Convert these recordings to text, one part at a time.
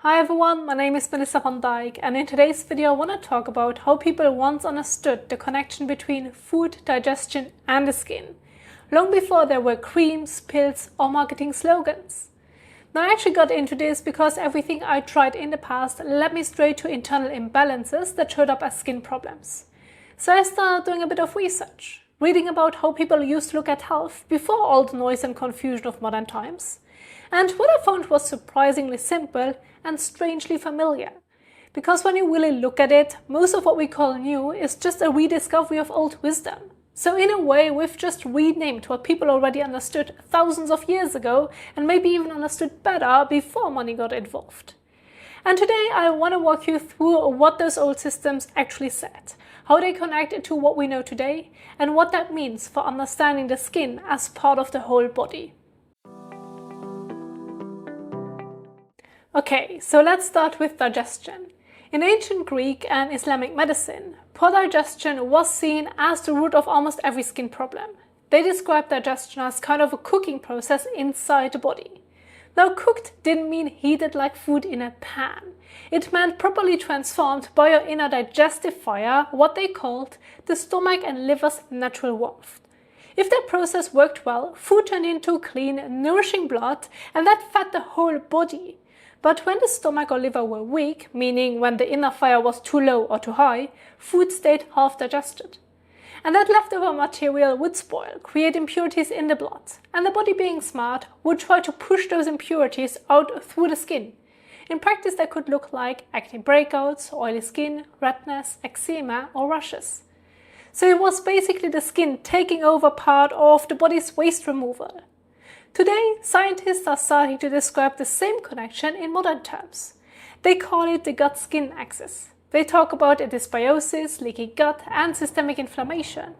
Hi everyone, my name is Melissa van Dijk, and in today's video I want to talk about how people once understood the connection between food, digestion and the skin, long before there were creams, pills or marketing slogans. Now I actually got into this because everything I tried in the past led me straight to internal imbalances that showed up as skin problems. So I started doing a bit of research, reading about how people used to look at health before all the noise and confusion of modern times. And what I found was surprisingly simple and strangely familiar. Because when you really look at it, most of what we call new is just a rediscovery of old wisdom. So in a way, we've just renamed what people already understood thousands of years ago and maybe even understood better before money got involved. And today I want to walk you through what those old systems actually said, how they connect to what we know today, and what that means for understanding the skin as part of the whole body. Okay, so let's start with digestion. In ancient Greek and Islamic medicine, poor digestion was seen as the root of almost every skin problem. They described digestion as kind of a cooking process inside the body. Now, cooked didn't mean heated like food in a pan. It meant properly transformed by your inner digestive fire, what they called the stomach and liver's natural warmth. If that process worked well, food turned into clean, nourishing blood, and that fed the whole body. But when the stomach or liver were weak, meaning when the inner fire was too low or too high, food stayed half digested. And that leftover material would spoil, create impurities in the blood, and the body, being smart, would try to push those impurities out through the skin. In practice, that could look like acne breakouts, oily skin, redness, eczema or rashes. So it was basically the skin taking over part of the body's waste removal. Today, scientists are starting to describe the same connection in modern terms. They call it the gut-skin axis. They talk about dysbiosis, leaky gut, and systemic inflammation.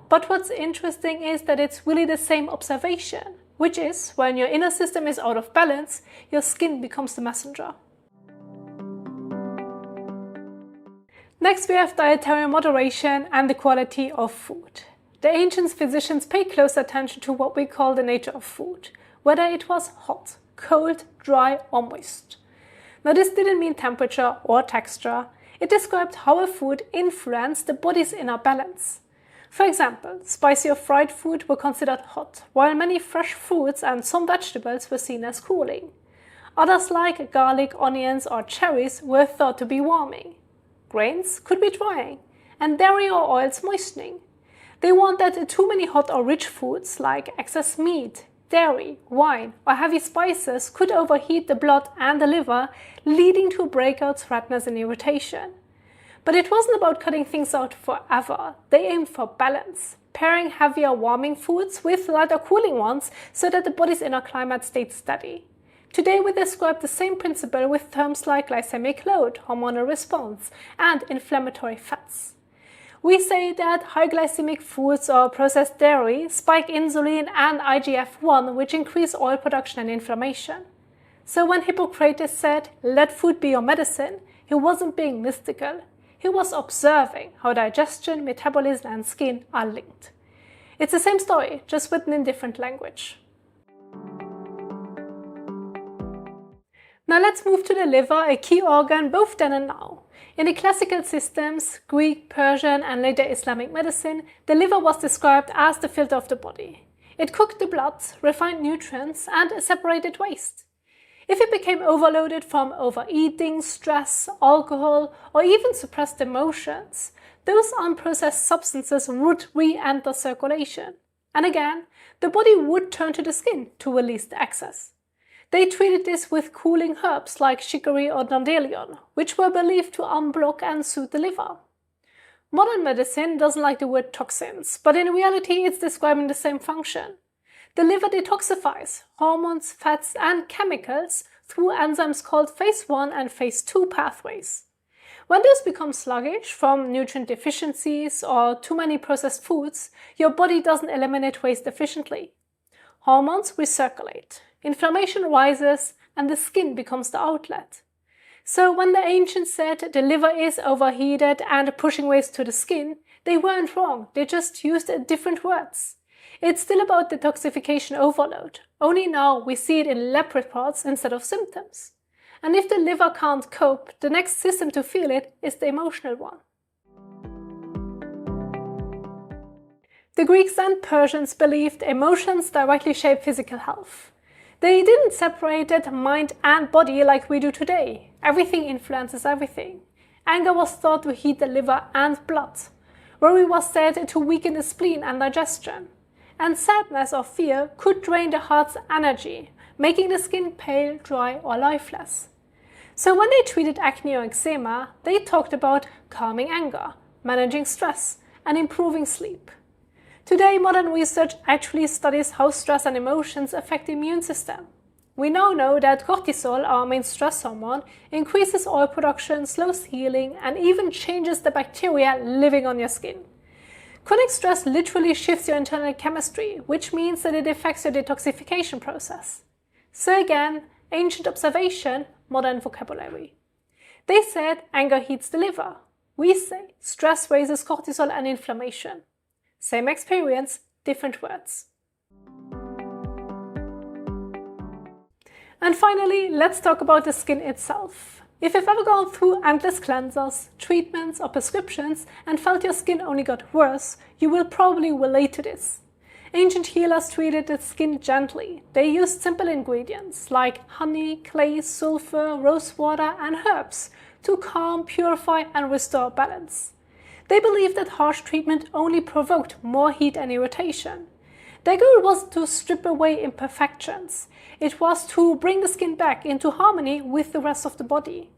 But what's interesting is that it's really the same observation, which is when your inner system is out of balance, your skin becomes the messenger. Next, we have dietary moderation and the quality of food. The ancient physicians paid close attention to what we call the nature of food, whether it was hot, cold, dry or moist. Now this didn't mean temperature or texture, it described how a food influenced the body's inner balance. For example, spicy or fried food were considered hot, while many fresh fruits and some vegetables were seen as cooling. Others like garlic, onions or cherries were thought to be warming. Grains could be drying, and dairy or oils moistening. They warned that too many hot or rich foods like excess meat, dairy, wine or heavy spices could overheat the blood and the liver, leading to breakouts, redness and irritation. But it wasn't about cutting things out forever. They aimed for balance, pairing heavier warming foods with lighter cooling ones so that the body's inner climate stayed steady. Today we describe the same principle with terms like glycemic load, hormonal response and inflammatory fats. We say that high glycemic foods or processed dairy spike insulin and IGF-1, which increase oil production and inflammation. So when Hippocrates said, "Let food be your medicine," he wasn't being mystical. He was observing how digestion, metabolism and skin are linked. It's the same story, just written in different language. Now let's move to the liver, a key organ both then and now. In the classical systems, Greek, Persian and later Islamic medicine, the liver was described as the filter of the body. It cooked the blood, refined nutrients and separated waste. If it became overloaded from overeating, stress, alcohol or even suppressed emotions, those unprocessed substances would re-enter circulation. And again, the body would turn to the skin to release the excess. They treated this with cooling herbs like chicory or dandelion, which were believed to unblock and soothe the liver. Modern medicine doesn't like the word toxins, but in reality it's describing the same function. The liver detoxifies hormones, fats and chemicals through enzymes called phase 1 and phase 2 pathways. When those become sluggish from nutrient deficiencies or too many processed foods, your body doesn't eliminate waste efficiently. Hormones recirculate. Inflammation rises and the skin becomes the outlet. So when the ancients said the liver is overheated and pushing waste to the skin, they weren't wrong, they just used different words. It's still about detoxification overload, only now we see it in lab reports instead of symptoms. And if the liver can't cope, the next system to feel it is the emotional one. The Greeks and Persians believed emotions directly shape physical health. They didn't separate mind and body like we do today. Everything influences everything. Anger was thought to heat the liver and blood. Worry was said to weaken the spleen and digestion. And sadness or fear could drain the heart's energy, making the skin pale, dry, or lifeless. So when they treated acne or eczema, they talked about calming anger, managing stress, and improving sleep. Today, modern research actually studies how stress and emotions affect the immune system. We now know that cortisol, our main stress hormone, increases oil production, slows healing, and even changes the bacteria living on your skin. Chronic stress literally shifts your internal chemistry, which means that it affects your detoxification process. So again, ancient observation, modern vocabulary. They said anger heats the liver. We say stress raises cortisol and inflammation. Same experience, different words. And finally, let's talk about the skin itself. If you've ever gone through endless cleansers, treatments or prescriptions and felt your skin only got worse, you will probably relate to this. Ancient healers treated the skin gently. They used simple ingredients like honey, clay, sulfur, rose water and herbs to calm, purify and restore balance. They believed that harsh treatment only provoked more heat and irritation. Their goal wasn't to strip away imperfections. It was to bring the skin back into harmony with the rest of the body.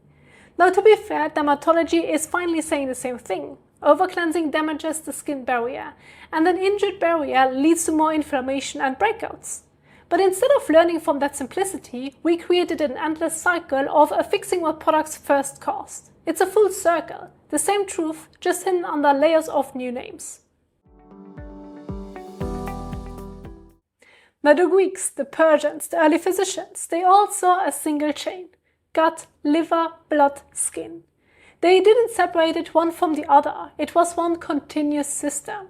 Now, to be fair, dermatology is finally saying the same thing. Over-cleansing damages the skin barrier, and an injured barrier leads to more inflammation and breakouts. But instead of learning from that simplicity, we created an endless cycle of fixing what products first caused. It's a full circle, the same truth, just hidden under layers of new names. Now the Greeks, the Persians, the early physicians, they all saw a single chain: gut, liver, blood, skin. They didn't separate it one from the other, it was one continuous system.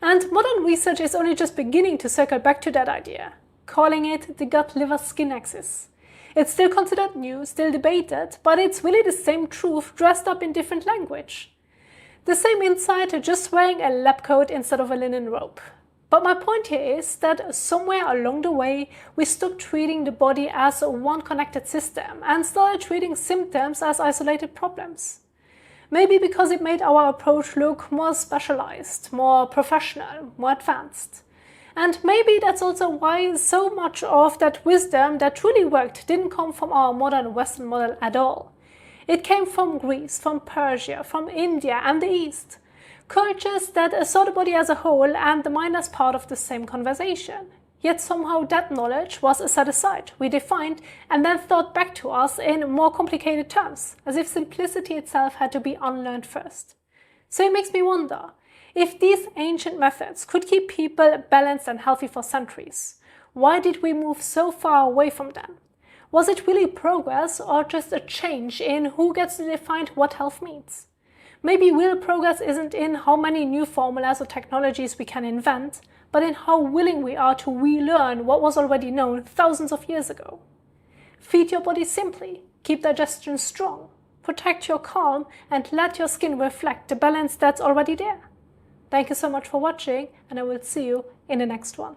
And modern research is only just beginning to circle back to that idea, calling it the gut-liver-skin axis. It's still considered new, still debated, but it's really the same truth dressed up in different language. The same insight, just wearing a lab coat instead of a linen robe. But my point here is that somewhere along the way, we stopped treating the body as one connected system and started treating symptoms as isolated problems. Maybe because it made our approach look more specialized, more professional, more advanced. And maybe that's also why so much of that wisdom that truly worked didn't come from our modern Western model at all. It came from Greece, from Persia, from India and the East. Cultures that saw the body as a whole and the mind as part of the same conversation. Yet somehow that knowledge was set aside, redefined, and then thought back to us in more complicated terms, as if simplicity itself had to be unlearned first. So it makes me wonder, if these ancient methods could keep people balanced and healthy for centuries, why did we move so far away from them? Was it really progress or just a change in who gets to define what health means? Maybe real progress isn't in how many new formulas or technologies we can invent, but in how willing we are to relearn what was already known thousands of years ago. Feed your body simply, keep digestion strong, protect your calm, and let your skin reflect the balance that's already there. Thank you so much for watching, and I will see you in the next one.